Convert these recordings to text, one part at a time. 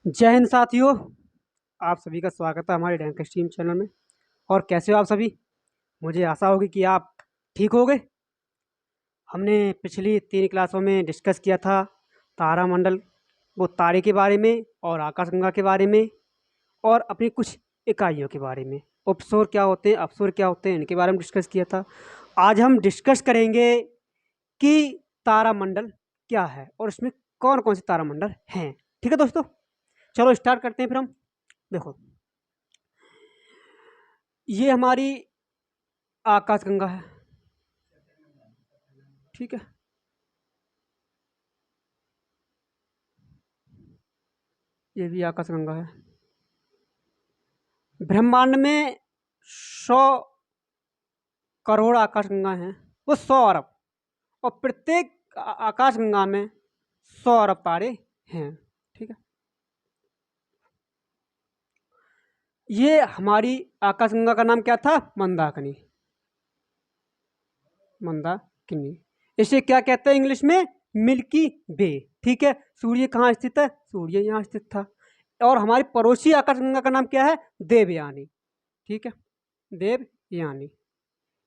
जय हिंद साथियों। आप सभी का स्वागत है हमारे रैंक स्ट्रीम चैनल में। और कैसे हो आप सभी? मुझे आशा होगी कि आप ठीक हो गए। हमने पिछली 3 क्लासों में डिस्कस किया था तारामंडल, वो तारे के बारे में और आकाशगंगा के बारे में, और अपनी कुछ इकाइयों के बारे में। उपसौर क्या होते हैं, अपसौर क्या होते हैं, इनके बारे में डिस्कस किया था। आज हम डिस्कस करेंगे कि तारामंडल क्या है और उसमें कौन कौन से तारामंडल हैं। ठीक है दोस्तों, चलो स्टार्ट करते हैं फिर हम। देखो, ये हमारी आकाशगंगा है। ठीक है, ये भी आकाशगंगा है। ब्रह्मांड में 100 करोड़ आकाशगंगा हैं, वो 100 अरब। और प्रत्येक आकाशगंगा में 100 अरब तारे हैं। ठीक है, ये हमारी आकाशगंगा का नाम क्या था? मंदाकिनी। मंदाकिनी, इसे क्या कहते हैं इंग्लिश में? मिल्की वे। ठीक है, सूर्य कहाँ स्थित है? सूर्य यहाँ स्थित था। और हमारी पड़ोसी आकाशगंगा का नाम क्या है? देवयानी। ठीक है, देवयानी,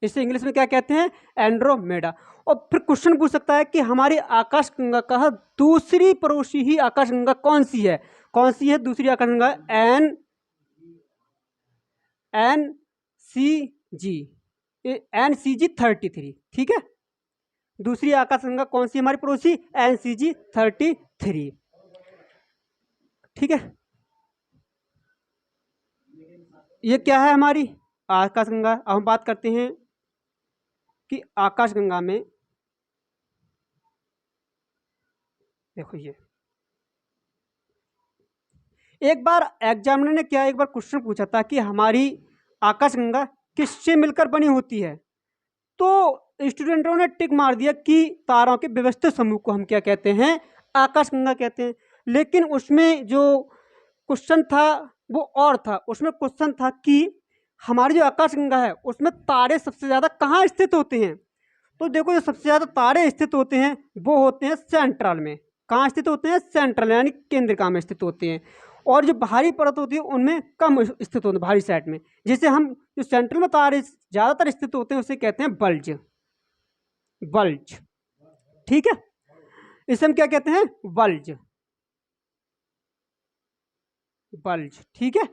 इसे इंग्लिश में क्या कहते हैं? एंड्रोमेडा। और फिर क्वेश्चन पूछ सकता है कि हमारी आकाशगंगा का दूसरी पड़ोसी ही आकाशगंगा कौन सी है? कौन सी है दूसरी आकाशगंगा? एन सी जी, NCG-33। ठीक है, दूसरी आकाशगंगा कौन सी हमारी पड़ोसी? NCG-33। ठीक है, ये क्या है हमारी आकाशगंगा। अब हम बात करते हैं कि आकाशगंगा में, देखो ये एक बार एग्जामिनर ने क्या एक बार क्वेश्चन पूछा था कि हमारी आकाशगंगा किससे मिलकर बनी होती है। तो स्टूडेंटों ने टिक मार दिया कि तारों के व्यवस्थित समूह को हम क्या कहते हैं? आकाशगंगा कहते हैं। लेकिन उसमें जो क्वेश्चन था वो और था। उसमें क्वेश्चन था कि हमारी जो आकाशगंगा है उसमें तारे सबसे ज़्यादा कहाँ स्थित होते हैं। तो देखो, जो सबसे ज़्यादा तारे स्थित होते हैं वो होते हैं सेंट्रल में। कहाँ स्थित होते हैं? सेंट्रल यानी केंद्रिका में स्थित होते हैं। और जो बाहरी परत होती है उनमें कम स्थित होते हैं, बाहरी साइड में। जिसे हम, जो सेंट्रल में तारे ज़्यादातर स्थित होते हैं उसे कहते हैं बल्ज। बल्ज, ठीक है, इसे हम क्या कहते हैं? बल्ज। बल्ज, ठीक है।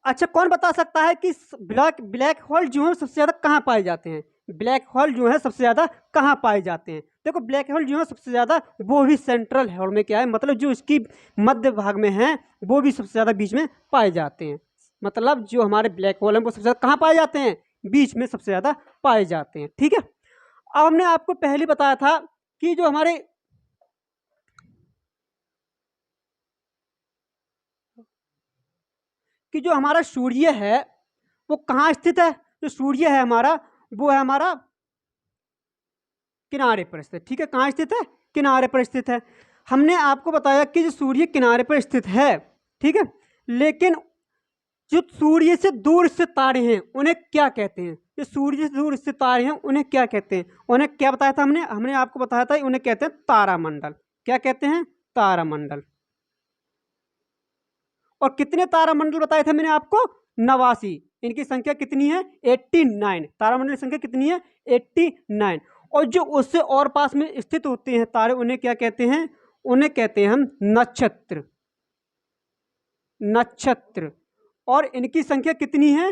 अच्छा, कौन बता सकता है कि ब्लैक ब्लैक होल जो है सबसे ज़्यादा कहाँ पाए जाते हैं? ब्लैक होल जो है सबसे ज़्यादा कहाँ पाए जाते हैं? देखो, ब्लैक होल जो है सबसे ज़्यादा वो भी सेंट्रल होल में, क्या है मतलब, जो इसकी मध्य भाग में है वो भी सबसे ज़्यादा बीच में पाए जाते हैं। मतलब जो हमारे ब्लैक होल हैं वो सबसे ज़्यादा कहाँ पाए जाते हैं? बीच में सबसे ज़्यादा पाए जाते हैं। ठीक है, अब हमने आपको पहले बताया था कि जो हमारे जो हमारा सूर्य है वो कहाँ स्थित है। जो सूर्य है हमारा, वो है हमारा किनारे पर स्थित। ठीक है, कहाँ स्थित है? किनारे पर स्थित है। हमने आपको बताया कि जो सूर्य किनारे पर स्थित है, ठीक है, लेकिन जो सूर्य से दूर स्थित तारे हैं उन्हें क्या कहते हैं? जो सूर्य से दूर स्थित तारे हैं उन्हें क्या कहते हैं? उन्हें क्या बताया था हमने? हमने आपको बताया था उन्हें कहते हैं तारामंडल। क्या कहते हैं? तारामंडल। और कितने तारामंडल बताए थे मैंने आपको? 89। इनकी संख्या कितनी है? 89। तारामंडल की संख्या कितनी है? 89। और जो उससे और पास में स्थित होते हैं तारे उन्हें क्या कहते हैं? उन्हें कहते हैं हम नक्षत्र। नक्षत्र। और इनकी संख्या कितनी है?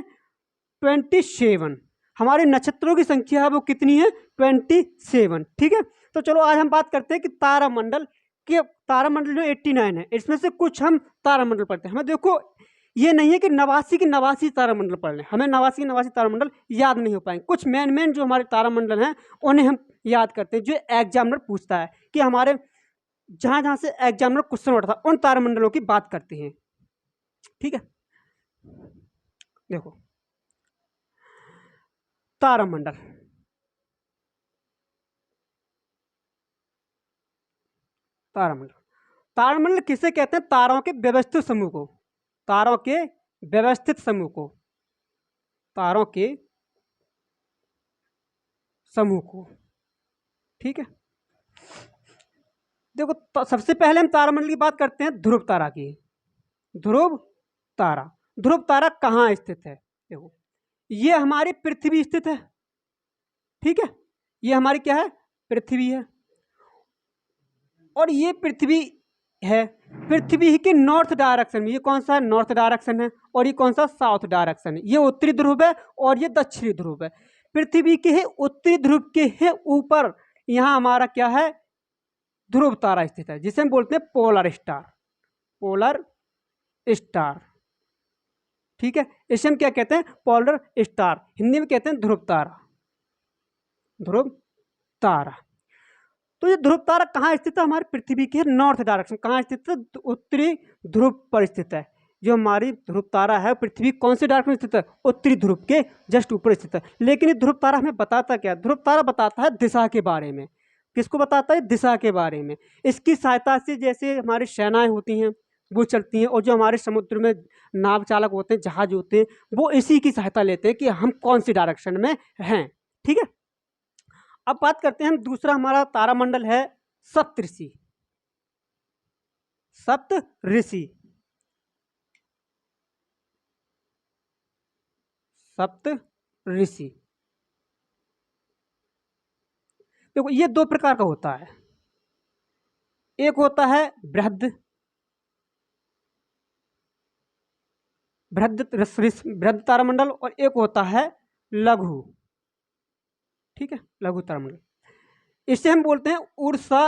27। हमारे नक्षत्रों की संख्या है वो कितनी है? 27। ठीक है, तो चलो आज हम बात करते हैं कि तारामंडल के, तारामंडल जो 89 है इसमें से कुछ हम तारामंडल पढ़ते हैं। हमें देखो, ये नहीं है कि 89 के 89 तारामंडल पढ़ लें, हमें 89 के 89 तारामंडल याद नहीं हो पाएंगे। कुछ मेन मेन जो हमारे तारामंडल हैं उन्हें हम याद करते हैं, जो एग्जामिनर पूछता है कि हमारे जहां जहां से एग्जामिनर क्वेश्चन उठता है उन तारामंडलों की बात करते हैं। ठीक है, देखो, तारामंडल, तारामंडल, तारामंडल किसे कहते हैं? तारों के व्यवस्थित समूह को। तारों के व्यवस्थित समूह को। तारों के समूह को। ठीक है, देखो सबसे पहले हम तारामंडल की बात करते हैं ध्रुव तारा की। ध्रुव तारा, ध्रुव तारा कहाँ स्थित है? देखो ये हमारी पृथ्वी स्थित है, ठीक है, ये हमारी क्या है? पृथ्वी है। और ये पृथ्वी है, पृथ्वी के नॉर्थ डायरेक्शन में, ये कौन सा है? नॉर्थ डायरेक्शन है। और ये कौन सा? साउथ डायरेक्शन है। ये उत्तरी ध्रुव है और ये दक्षिणी ध्रुव है। पृथ्वी के है उत्तरी ध्रुव के है ऊपर यहाँ हमारा क्या है? ध्रुव तारा स्थित है, जिसे हम बोलते हैं पोलर स्टार। पोलर स्टार, ठीक है, इसे हम क्या कहते हैं? पोलर स्टार, हिंदी में कहते हैं ध्रुव तारा। ध्रुव तारा। तो ये ध्रुव तारा कहाँ स्थित है? हमारी पृथ्वी के नॉर्थ डायरेक्शन। कहाँ स्थित है? उत्तरी ध्रुव पर स्थित है। जो हमारी ध्रुव तारा है, पृथ्वी कौन से डायरेक्शन में स्थित है? उत्तरी ध्रुव के जस्ट ऊपर स्थित है। लेकिन ये ध्रुव तारा हमें बताता क्या? ध्रुव तारा बताता है दिशा के बारे में। किसको बताता है? दिशा के बारे में। इसकी सहायता से जैसे हमारी सेनाएं होती हैं वो चलती हैं, और जो हमारे समुद्र में नाव चालक होते हैं, जहाज होते हैं, वो इसी की सहायता लेते हैं कि हम कौन सी डायरेक्शन में हैं, ठीक है। अब बात करते हैं हम, दूसरा हमारा तारामंडल है सप्तऋषि। सप्तऋषि, सप्तऋषि। देखो ये दो प्रकार का होता है। एक होता है बृहद, बृहद तारामंडल, और एक होता है लघु, ठीक है, लघु तारामंडल। इसे हम बोलते हैं उर्सा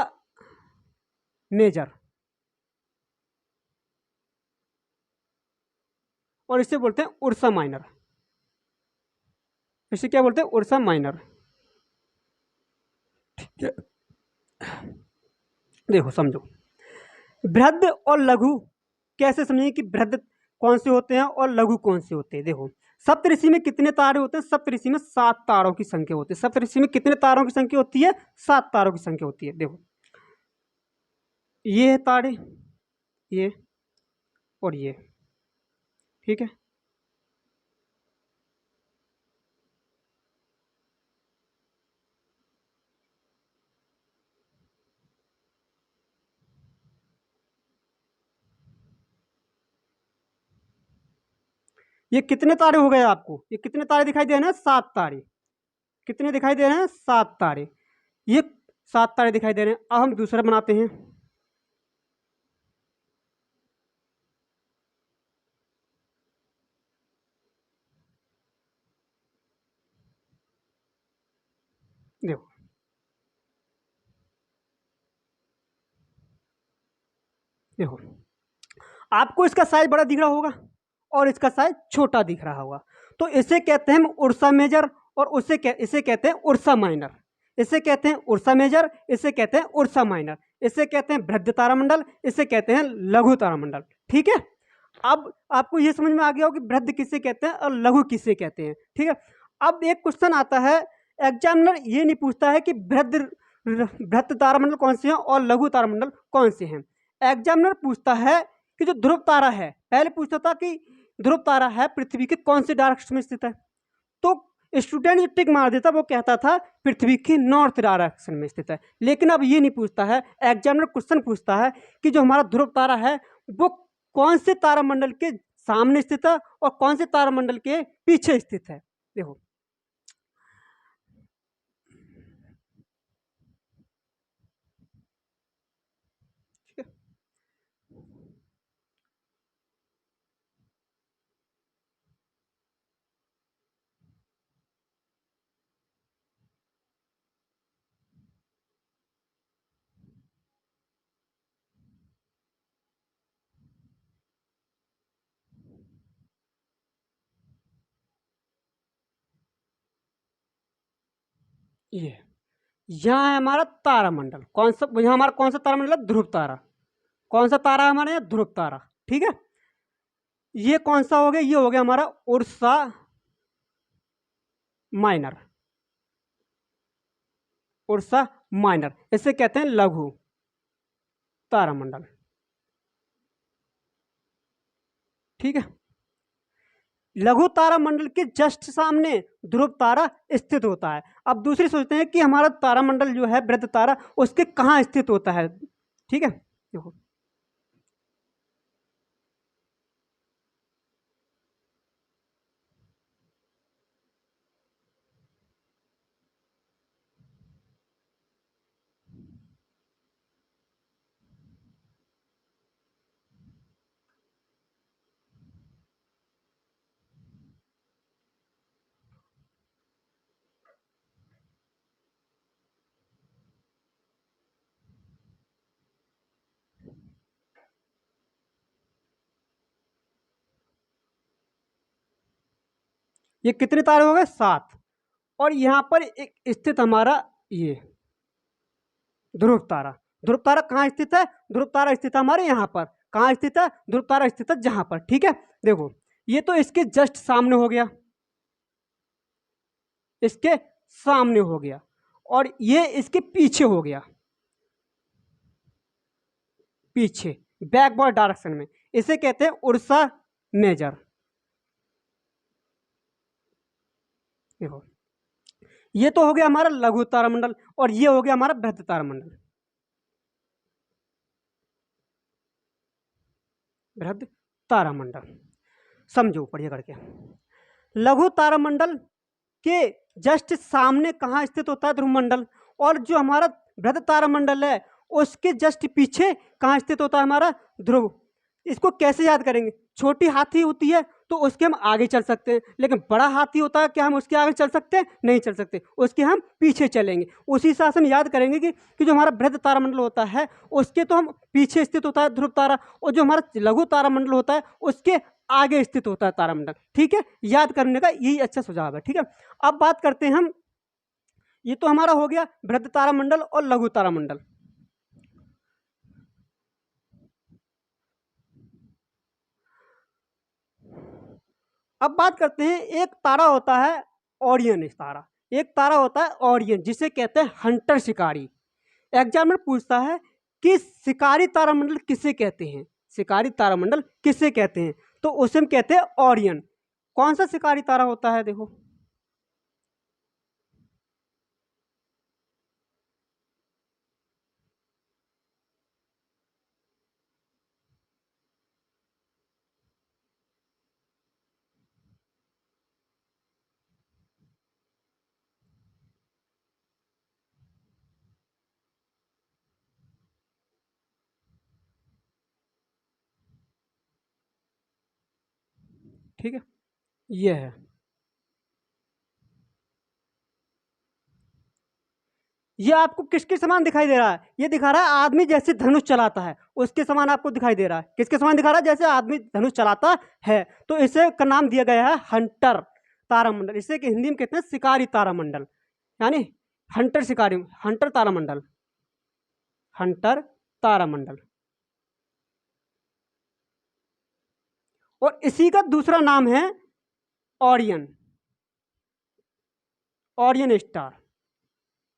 मेजर, और इसे बोलते हैं उर्सा माइनर। इसे क्या बोलते हैं? उर्सा माइनर, ठीक है। देखो समझो, बृहद और लघु कैसे समझें कि बृहद कौन से होते हैं और लघु कौन से होते हैं? देखो सप्तऋषि में कितने तारे होते हैं? सप्तऋषि में 7 तारों की संख्या होती है। सप्तऋषि में कितने तारों की संख्या होती है? 7 तारों की संख्या होती है। देखो ये है तारे, ये और ये, ठीक है। ये कितने तारे हो गए आपको? ये कितने तारे दिखाई दे रहे हैं? 7 तारे। कितने दिखाई दे रहे हैं? 7 तारे। ये 7 तारे दिखाई दे रहे हैं। अब हम दूसरा बनाते हैं। देखो देखो आपको इसका साइज बड़ा दिख रहा होगा और इसका साइज छोटा दिख रहा होगा। तो इसे कहते हैं हम उर्सा मेजर, और इसे कहते हैं उर्सा माइनर। इसे कहते हैं उर्सा मेजर, इसे कहते हैं उर्सा माइनर। इसे कहते हैं बृहद तारामंडल, इसे कहते हैं लघु तारामंडल, ठीक है। अब आपको ये समझ में आ गया हो कि बृहद किसे कहते हैं और लघु किसे कहते हैं, ठीक है। अब एक क्वेश्चन आता है, एग्जामिनर ये नहीं पूछता है कि बृहद तारामंडल कौन से हैं और लघु तारामंडल कौन से हैं। एग्जामिनर पूछता है कि जो ध्रुव तारा है, पहले पूछता था कि ध्रुव तारा है पृथ्वी के कौन से डायरेक्शन में स्थित है, तो स्टूडेंट जो टिक मार देता वो कहता था पृथ्वी के नॉर्थ डायरेक्शन में स्थित है। लेकिन अब ये नहीं पूछता है, एग्जामिनर क्वेश्चन पूछता है कि जो हमारा ध्रुव तारा है वो कौन से तारामंडल के सामने स्थित है और कौन से तारामंडल के पीछे स्थित है। देखो ये यहाँ है हमारा तारामंडल, कौन सा? यहाँ हमारा कौन सा तारामंडल है? ध्रुव तारा। कौन सा तारा है हमारे यहाँ? ध्रुव तारा, ठीक है। ये कौन सा हो गया? ये हो गया हमारा उर्सा माइनर। उर्सा माइनर, इसे कहते हैं लघु तारामंडल, ठीक है। लघु तारामंडल के जस्ट सामने ध्रुव तारा स्थित होता है। अब दूसरी सोचते हैं कि हमारा तारामंडल जो है बृहद तारा उसके कहाँ स्थित होता है, ठीक है, देखो ये कितने तारे हो गए? 7। और यहाँ पर एक स्थित हमारा ये ध्रुव तारा। ध्रुव तारा कहाँ स्थित है? ध्रुव तारा स्थित है हमारे यहाँ पर। कहाँ स्थित है? ध्रुव तारा स्थित है जहाँ पर। ठीक है, देखो ये तो इसके जस्ट सामने हो गया, इसके सामने हो गया, और ये इसके पीछे हो गया, पीछे बैकवर्ड डायरेक्शन में। इसे कहते हैं उर्सा मेजर। देखो ये तो हो गया हमारा लघु तारामंडल, और ये हो गया हमारा बृहद तारामंडल। बृहद तारामंडल समझो पढ़िए करके। लघु तारामंडल के जस्ट सामने कहाँ स्थित होता है? ध्रुवमंडल। और जो हमारा बृहद तारामंडल है उसके जस्ट पीछे कहाँ स्थित होता है? हमारा ध्रुव। इसको कैसे याद करेंगे? छोटी हाथी होती है तो उसके हम आगे चल सकते हैं, लेकिन बड़ा हाथी होता है, क्या हम उसके आगे चल सकते हैं? नहीं चल सकते, उसके हम पीछे चलेंगे। उसी हिसाब से हम याद करेंगे कि जो हमारा बृहद तारामंडल होता है उसके तो हम पीछे स्थित होता है ध्रुव तारा, और जो हमारा लघु तारामंडल होता है उसके आगे स्थित होता है तारामंडल। ठीक है, याद करने का यही अच्छा सुझाव है। ठीक है, अब बात करते हैं हम, ये तो हमारा हो गया बृहद तारामंडल और लघु तारामंडल। अब बात करते हैं, एक तारा होता है ओरियन तारा। एक तारा होता है ओरियन, जिसे कहते हैं हंटर, शिकारी। एग्जामिनर पूछता है कि शिकारी तारामंडल किसे कहते हैं? शिकारी तारामंडल किसे कहते हैं? तो उसे हम कहते हैं ओरियन। कौन सा शिकारी तारा होता है? देखो ठीक है, ये है। ये आपको किसके समान दिखाई दे रहा है? ये दिखा रहा है आदमी जैसे धनुष चलाता है, उसके समान आपको दिखाई दे रहा है। किसके समान दिखा रहा है? जैसे आदमी धनुष चलाता है। तो इसे का नाम दिया गया है हंटर तारामंडल। इसे कि हिंदी में कहते हैं शिकारी तारामंडल, यानी हंटर शिकारी, हंटर तारामंडल, हंटर तारामंडल। और इसी का दूसरा नाम है ओरियन, ओरियन स्टार।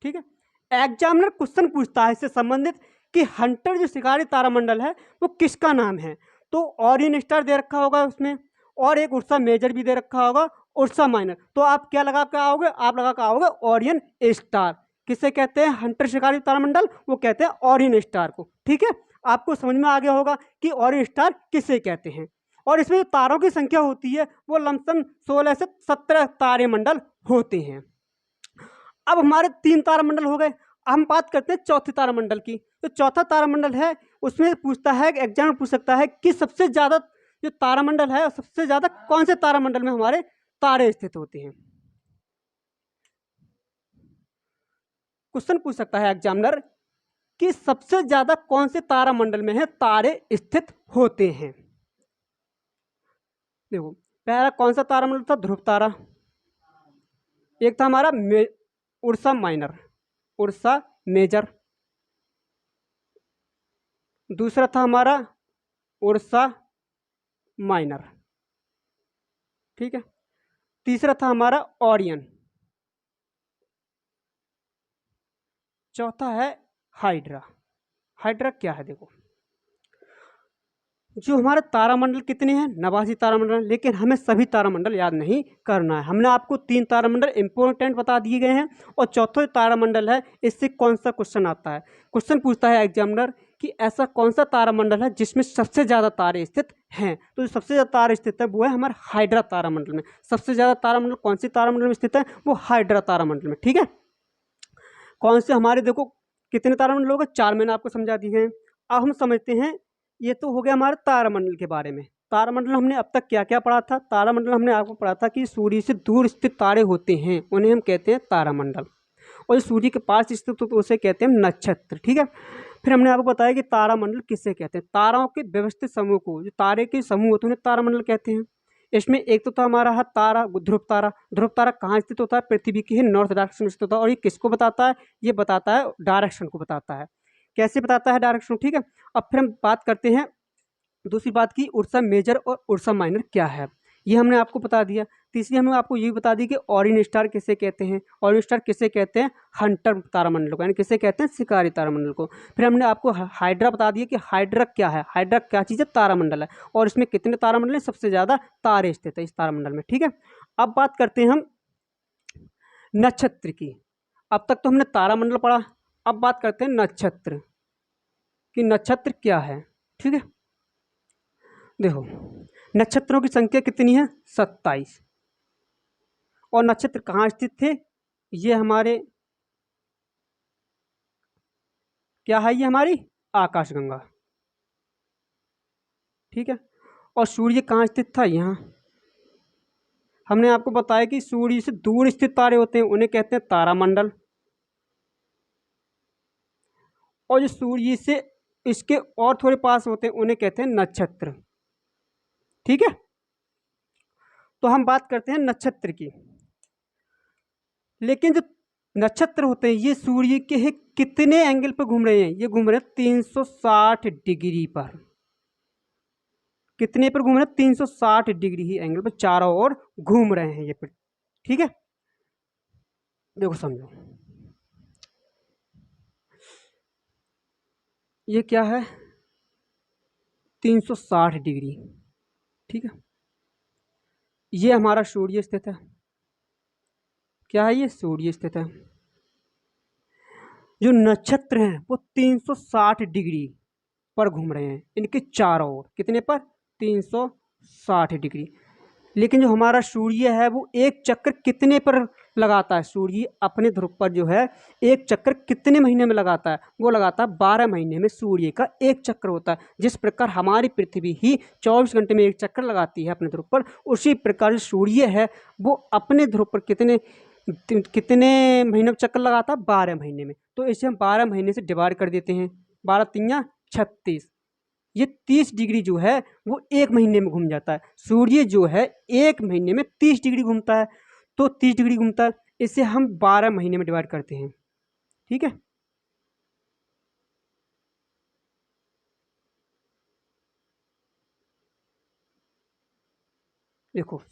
ठीक है, एग्जामिनर क्वेश्चन पूछता है इससे संबंधित कि हंटर जो शिकारी तारामंडल है वो किसका नाम है? तो ओरियन स्टार दे रखा होगा उसमें, और एक उर्सा मेजर भी दे रखा होगा, उर्सा माइनर। तो आप क्या लगा के आओगे? आप लगा के आओगे ओरियन स्टार। किसे कहते हैं? हंटर शिकारी तारामंडल, वो कहते हैं ओरियन स्टार को। ठीक है, आपको समझ में आ गया होगा कि ओरियन स्टार किसे कहते हैं। और इसमें जो तारों की संख्या होती है वो लमसम 16 से 17 तारेमंडल होते हैं। अब हमारे 3 तारामंडल हो गए। हम बात करते हैं चौथे तारामंडल की। तो चौथा तारामंडल है, उसमें पूछता है, एग्जाम पूछ सकता है कि सबसे ज्यादा जो तारामंडल है, सबसे ज्यादा कौन से तारामंडल में हमारे तारे स्थित होते हैं? क्वेश्चन पूछ सकता है एग्जामिनर कि सबसे ज्यादा कौन से तारामंडल में है तारे स्थित होते हैं। देखो पहला कौन सा तारामंडल था? ध्रुव तारा। एक था हमारा उर्सा माइनर, उर्सा मेजर। दूसरा था हमारा उर्सा माइनर। ठीक है, तीसरा था हमारा ओरियन। चौथा है हाइड्रा। हाइड्रा क्या है? देखो जो हमारे तारामंडल कितने हैं? 89 तारामंडल। लेकिन हमें सभी तारामंडल याद नहीं करना है। हमने आपको 3 तारामंडल इंपॉर्टेंट बता दिए गए हैं, और चौथा तारामंडल है, इससे कौन सा क्वेश्चन आता है? क्वेश्चन पूछता है एग्जामिनर कि ऐसा कौन सा तारामंडल है जिसमें सबसे ज़्यादा तारे स्थित हैं। तो जो सबसे ज़्यादा तारे स्थित है वो है हमारे हाइड्रा तारामंडल में। सबसे ज़्यादा तारामंडल कौन सी तारामंडल में स्थित है? वो हाइड्रा तारामंडल में। ठीक है, कौन से हमारे देखो कितने तारामंडल हो गए? 4 मैंने आपको समझा दिए हैं। अब हम समझते हैं, ये तो हो गया हमारे तारामंडल के बारे में। तारामंडल हमने अब तक क्या क्या पढ़ा था? तारामंडल हमने आपको पढ़ा था कि सूर्य से दूर स्थित तारे होते हैं, उन्हें हम कहते हैं तारामंडल, और सूर्य के पास स्थित हो तो उसे कहते हैं नक्षत्र। ठीक है, फिर हमने आपको बताया कि तारामंडल किसे कहते हैं? ताराओं के व्यवस्थित समूह को, जो तारे के समूह होते हैं उन्हें तारामंडल कहते हैं। इसमें एक तो था हमारा है तारा ध्रुव तारा। ध्रुव तारा कहाँ स्थित होता है? पृथ्वी के नॉर्थ डायरेक्शन में स्थित होता है। और ये किसको बताता है? ये बताता है डायरेक्शन को बताता है। कैसे बताता है? डायरेक्शन। ठीक है, अब फिर हम बात करते हैं दूसरी बात की, उर्सा मेजर और उर्सा माइनर क्या है, ये हमने आपको बता दिया। तीसरी हमने आपको ये भी बता दी कि ऑरियन स्टार किसे कहते हैं। ऑरियन स्टार किसे कहते हैं? हंटर तारामंडल को, यानी किसे कहते हैं? शिकारी तारामंडल को। फिर हमने आपको हाइड्रा बता दिया कि हाइड्रा क्या है। हाइड्रा क्या चीज़ है? तारामंडल है, और इसमें कितने तारामंडल हैं? सबसे ज़्यादा तारे स्थित है इस तारामंडल में। ठीक है, अब बात करते हैं हम नक्षत्र की। अब तक तो हमने तारामंडल पढ़ा, अब बात करते हैं नक्षत्र कि नक्षत्र क्या है। ठीक है, देखो नक्षत्रों की संख्या कितनी है? 27। और नक्षत्र कहाँ स्थित थे? ये हमारे क्या है? ये हमारी आकाशगंगा। ठीक है, और सूर्य कहाँ स्थित था? यहाँ। हमने आपको बताया कि सूर्य से दूर स्थित तारे होते हैं उन्हें कहते हैं तारामंडल, और जो सूर्य से इसके और थोड़े पास होते हैं उन्हें कहते हैं नक्षत्र। ठीक है, तो हम बात करते हैं नक्षत्र की। लेकिन जो नक्षत्र होते हैं ये सूर्य के कितने एंगल पर घूम रहे हैं? ये घूम रहे हैं 360 डिग्री पर। कितने पर घूम रहे हैं? 360 डिग्री ही एंगल पर चारों ओर घूम रहे हैं ये। ठीक है, देखो समझो, ये क्या है? 360 डिग्री। ठीक है, ये हमारा सूर्य स्थित है। क्या है? ये सूर्य स्थित है। जो नक्षत्र हैं वो 360 डिग्री पर घूम रहे हैं, इनके चारों ओर। कितने पर? 360 डिग्री। लेकिन जो हमारा सूर्य है वो एक चक्कर कितने पर लगाता है? सूर्य अपने ध्रुव पर जो है एक चक्कर कितने महीने में लगाता है? वो लगाता है 12 महीने में सूर्य का एक चक्कर होता है। जिस प्रकार हमारी पृथ्वी ही 24 घंटे में एक चक्कर लगाती है अपने ध्रुव पर, उसी प्रकार जो सूर्य है वो अपने ध्रुव पर कितने महीने में चक्कर लगाता है? 12 महीने में। तो इसे हम 12 महीने से डिवाइड कर देते हैं। 12 तिया 36। ये 30 डिग्री जो है वो एक महीने में घूम जाता है। सूर्य जो है एक महीने में 30 डिग्री घूमता है, तो 30 डिग्री घूमता है, इसे हम 12 महीने में डिवाइड करते हैं। ठीक है, देखो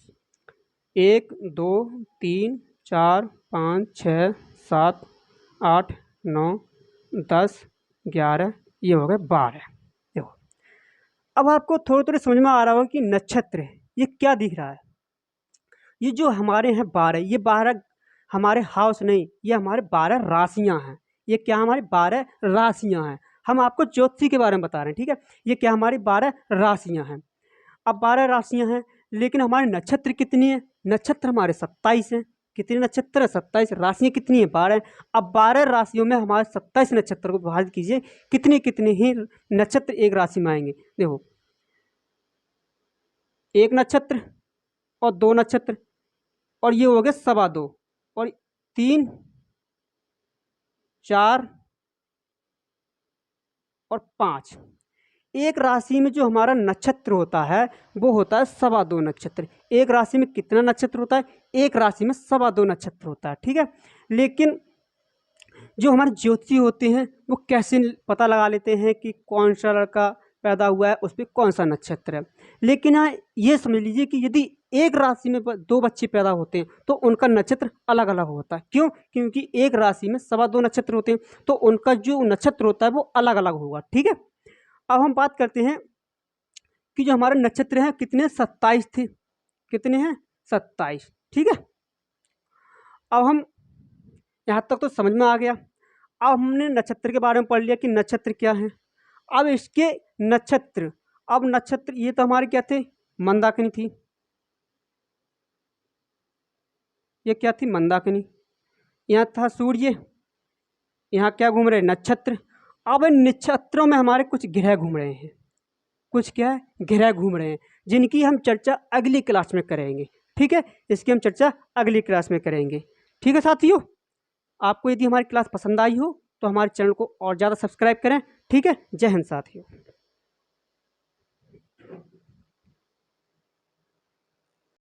1 2 3 4 5 6 7 8 9 10 11, ये हो गए 12। देखो अब आपको थोड़ी थोड़ी समझ में आ रहा होगा कि नक्षत्र ये क्या दिख रहा है। ये जो हमारे हैं 12, ये 12 हमारे हाउस नहीं, ये हमारे 12 राशियां हैं। ये क्या? हमारी 12 राशियां हैं। हम आपको ज्योतिषी के बारे में बता रहे हैं। ठीक है, ये क्या? हमारी 12 राशियां हैं। अब 12 राशियां हैं, लेकिन हमारे नक्षत्र कितनी है? नक्षत्र हमारे 27 हैं। कितने नक्षत्र है? 27। राशियां कितनी है? 12। अब 12 राशियों में हमारे 27 नक्षत्र को विभाजित कीजिए, कितने कितने ही नक्षत्र एक राशि में आएंगे। देखो, एक नक्षत्र और 2 नक्षत्र, और ये हो गए 2.25, और 3 4 और 5। एक राशि में जो हमारा नक्षत्र होता है वो होता है 2.25 नक्षत्र। एक राशि में कितना नक्षत्र होता है? एक राशि में 2.25 नक्षत्र होता है। ठीक है, लेकिन जो हमारे ज्योतिषी होते हैं वो कैसे पता लगा लेते हैं कि कौन सा लड़का पैदा हुआ है, उस पर कौन सा नक्षत्र है। लेकिन हाँ, ये समझ लीजिए कि यदि एक राशि में 2 बच्चे पैदा होते हैं तो उनका नक्षत्र अलग अलग होता है। क्यों? क्योंकि एक राशि में 2.25 नक्षत्र होते हैं, तो उनका जो नक्षत्र होता है वो अलग अलग होगा। ठीक है, अब हम बात करते हैं कि जो हमारे नक्षत्र हैं कितने? 27 थे। कितने हैं? 27। ठीक है, अब हम यहाँ तक तो समझ में आ गया। अब हमने नक्षत्र के बारे में पढ़ लिया कि नक्षत्र क्या है। अब इसके नक्षत्र, अब नक्षत्र ये तो हमारे क्या थे, मंदाकिनी थी, ये क्या थी, मंदाकिनी। यहाँ था सूर्य, यहाँ क्या घूम रहे, नक्षत्र। अब इन नक्षत्रों में हमारे कुछ ग्रह घूम रहे हैं, कुछ क्या है, ग्रह घूम रहे हैं, जिनकी हम चर्चा अगली क्लास में करेंगे। ठीक है, इसकी हम चर्चा अगली क्लास में करेंगे। ठीक है साथियों, आपको यदि हमारी क्लास पसंद आई हो तो हमारे चैनल को और ज़्यादा सब्सक्राइब करें। ठीक है, जय हिंद साथियों।